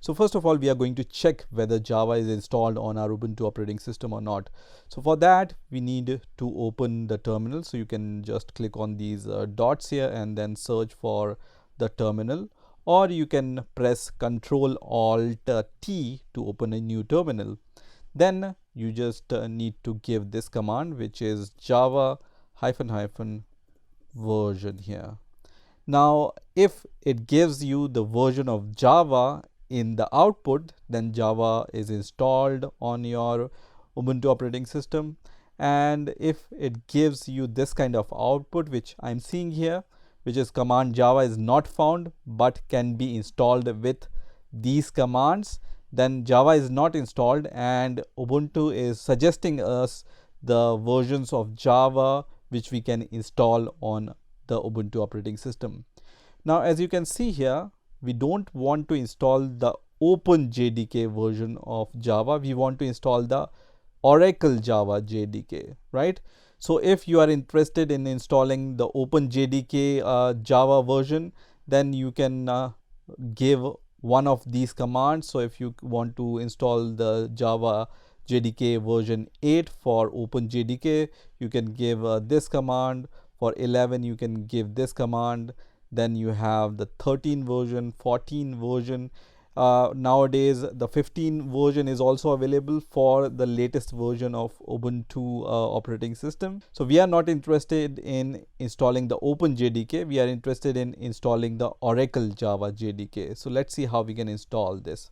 So first of all, we are going to check whether Java is installed on our Ubuntu operating system or not. So for that, we need to open the terminal. So you can just click on these dots here and then search for the terminal, or you can press Ctrl Alt T to open a new terminal. Then you just need to give this command, which is java version here. Now, if it gives you the version of Java in the output, then Java is installed on your Ubuntu operating system. And if it gives you this kind of output, which I'm seeing here, which is command Java is not found but can be installed with these commands, then Java is not installed and Ubuntu is suggesting us the versions of Java which we can install on the Ubuntu operating system. Now, as you can see here, we don't want to install the OpenJDK version of Java. We want to install the Oracle Java JDK, right? So if you are interested in installing the OpenJDK Java version, then you can give one of these commands. So if you want to install the Java JDK version 8 for OpenJDK, you can give this command. For 11, you can give this command. Then you have the 13 version, 14 version. Nowadays, the 15 version is also available for the latest version of Ubuntu operating system. So we are not interested in installing the OpenJDK. We are interested in installing the Oracle Java JDK. So let's see how we can install this.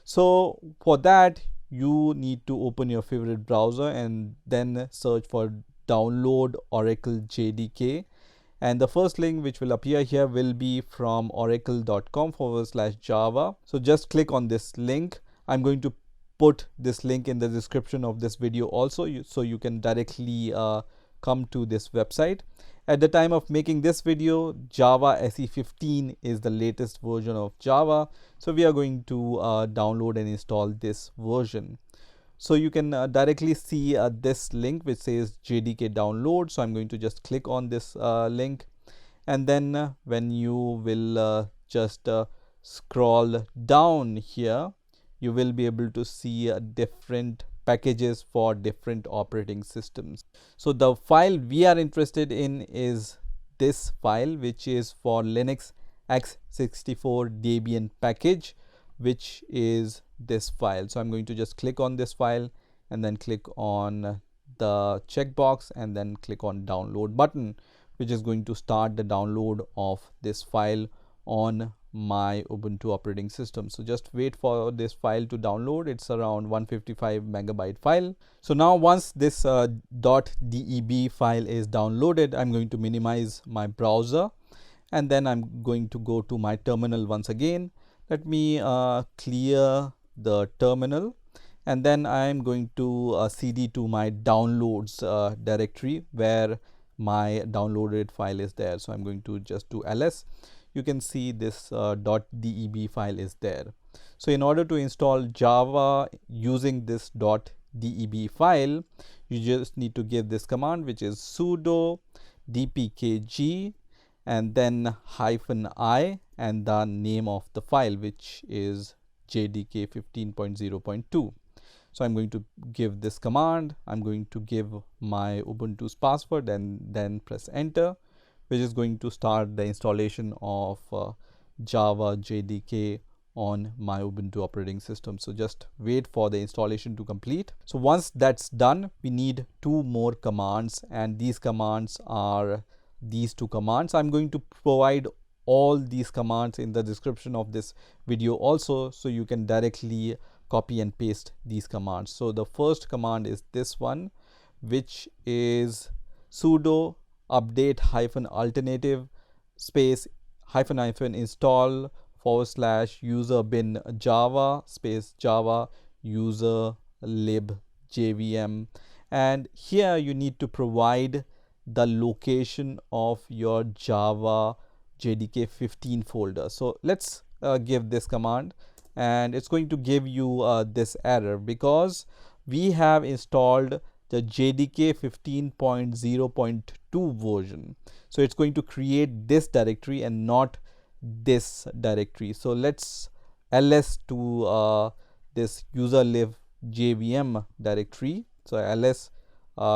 So for that, you need to open your favorite browser and then search for download Oracle JDK. And the first link which will appear here will be from oracle.com/java. So just click on this link. I'm going to put this link in the description of this video also, so you can directly come to this website. At the time of making this video, Java SE 15 is the latest version of Java. So we are going to download and install this version. So you can directly see this link which says JDK download. So I'm going to just click on this link, and then when you will just scroll down here, you will be able to see different packages for different operating systems. So the file we are interested in is this file, which is for Linux x64 Debian package, which is this file. So I'm going to just click on this file and then click on the checkbox and then click on download button, which is going to start the download of this file on my Ubuntu operating system. So just wait for this file to download. It's around 155 megabyte file. So now once this .deb file is downloaded, I'm going to minimize my browser and then I'm going to go to my terminal once again. Let me clear the terminal, and then I'm going to cd to my downloads directory where my downloaded file is there. So I'm going to just do ls. You can see this .deb file is there. So in order to install Java using this .deb file, you just need to give this command, which is sudo dpkg and then -i and the name of the file, which is JDK 15.0.2. So I'm going to give this command. I'm going to give my Ubuntu's password and then press enter, which is going to start the installation of Java JDK on my Ubuntu operating system. So just wait for the installation to complete. So once that's done, we need two more commands, and these commands are these two commands. I'm going to provide all these commands in the description of this video also, so you can directly copy and paste these commands. So the first command is this one, which is sudo update -alternative space -- install / user bin java space java user lib jvm. And here you need to provide the location of your Java JDK 15 folder. So let's give this command, and it's going to give you this error because we have installed the JDK 15.0.2 version. So it's going to create this directory and not this directory. So let's ls to this user lib jvm directory. So ls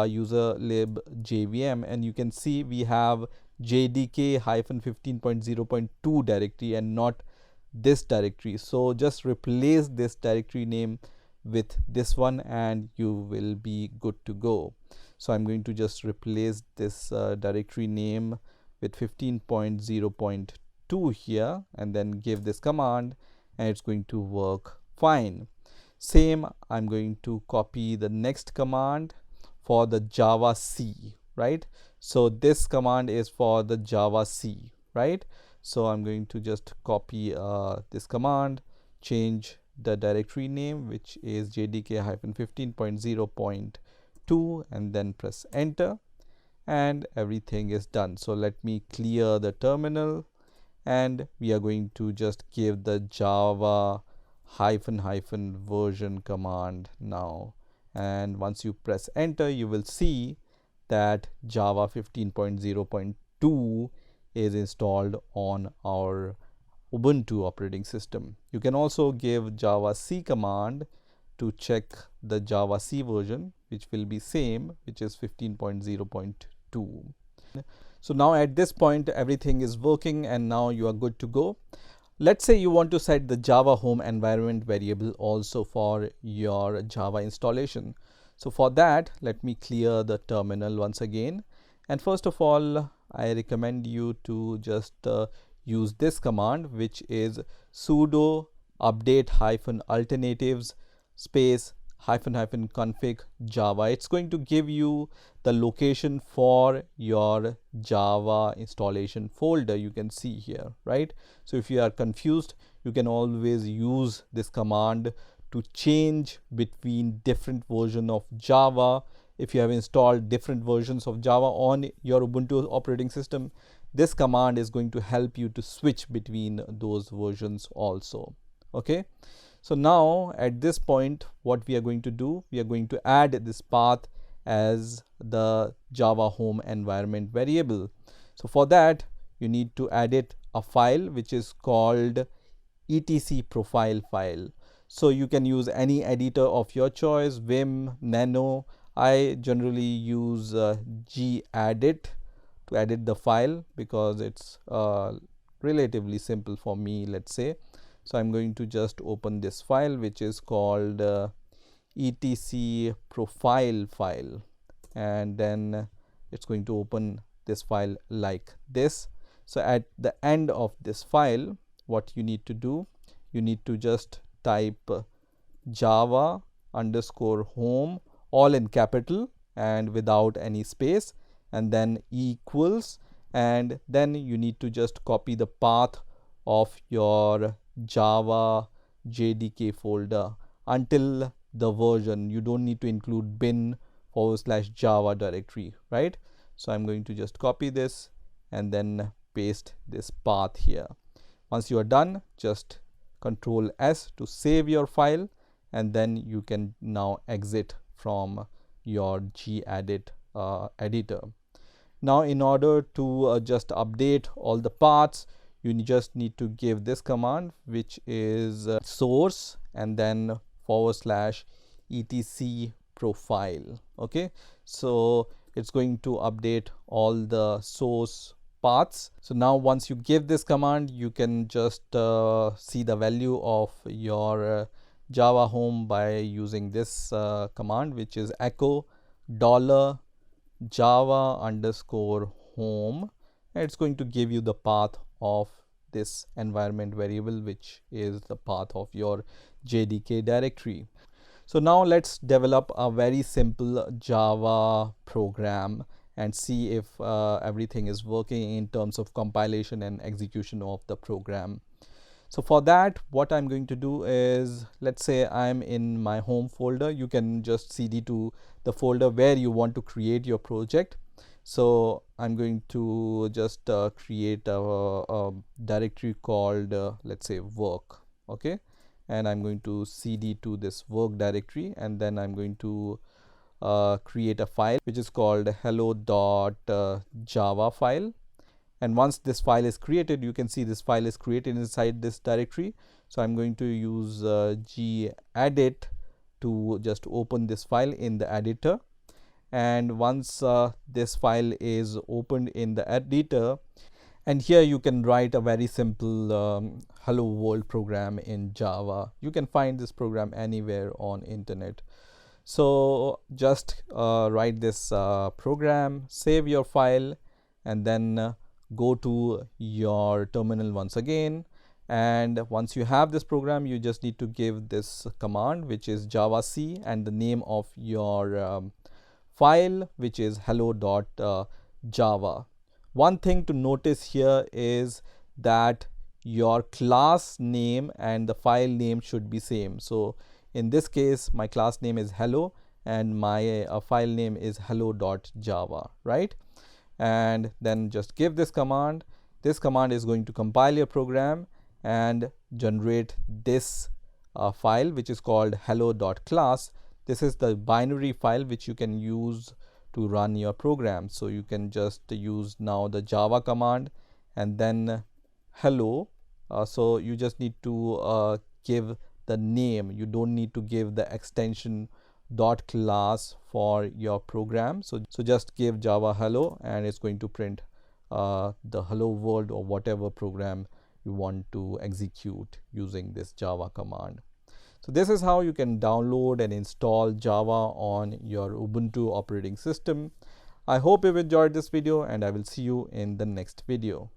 user lib jvm, and you can see we have jdk-15.0.2 directory and not this directory. So just replace this directory name with this one and you will be good to go. So I'm going to just replace this directory name with 15.0.2 here and then give this command, and it's going to work fine. Same, I'm going to copy the next command for the Java C, right? So this command is for the Java C, right? So I'm going to just copy this command, change the directory name, which is jdk-15.0.2, and then press enter, and everything is done. So let me clear the terminal, and we are going to just give the Java --version command now. And once you press enter, you will see that Java 15.0.2 is installed on our Ubuntu operating system. You can also give Java C command to check the Java C version, which will be same, which is 15.0.2. So now at this point everything is working and now you are good to go. Let's say you want to set the Java home environment variable also for your Java installation. So for that, let me clear the terminal once again. And first of all, I recommend you to just use this command, which is sudo update -alternatives space --config java. It's going to give you the location for your Java installation folder. You can see here, right? So if you are confused, you can always use this command to change between different versions of Java. If you have installed different versions of Java on your Ubuntu operating system, this command is going to help you to switch between those versions also. Okay. So now at this point, what we are going to do, we are going to add this path as the Java home environment variable. So for that, you need to edit a file which is called etc profile file. So you can use any editor of your choice, Vim, Nano. I generally use gedit to edit the file because it's relatively simple for me, let's say. So I'm going to just open this file, which is called etc profile file, and then it's going to open this file like this. So at the end of this file, what you need to do, you need to just type java _home all in capital and without any space, and then equals, and then you need to just copy the path of your Java JDK folder until the version. You don't need to include bin/Java directory, right? So I'm going to just copy this and then paste this path here. Once you are done, just Control S to save your file, and then you can now exit from your gedit editor. Now in order to just update all the paths, you just need to give this command, which is source and then /etc profile. Okay, so it's going to update all the source paths. So now once you give this command, you can just see the value of your Java home by using this command, which is echo $Java _home. It's going to give you the path of this environment variable, which is the path of your JDK directory. So now let's develop a very simple Java program and see if everything is working in terms of compilation and execution of the program. So for that, what I'm going to do is, let's say I'm in my home folder. You can just cd to the folder where you want to create your project. So I'm going to just create a directory called let's say work. Okay, and I'm going to cd to this work directory, and then I'm going to create a file which is called hello.java file, And once this file is created, you can see this file is created inside this directory. So I'm going to use gedit to just open this file in the editor. And once this file is opened in the editor, and here you can write a very simple hello world program in Java. You can find this program anywhere on internet. So just write this program, save your file, and then go to your terminal once again. And once you have this program, you just need to give this command, which is javac, and the name of your file, which is hello.java. One thing to notice here is that your class name and the file name should be same. So in this case, my class name is hello and my file name is hello.java, right? And then just give this command. This command is going to compile your program and generate this file, which is called hello.class. This is the binary file which you can use to run your program. So you can just use now the Java command and then hello. So you just need to give the name. You don't need to give the extension .class for your program. So just give Java hello and it's going to print the hello world or whatever program you want to execute using this Java command. So this is how you can download and install Java on your Ubuntu operating system. I hope you've enjoyed this video and I will see you in the next video.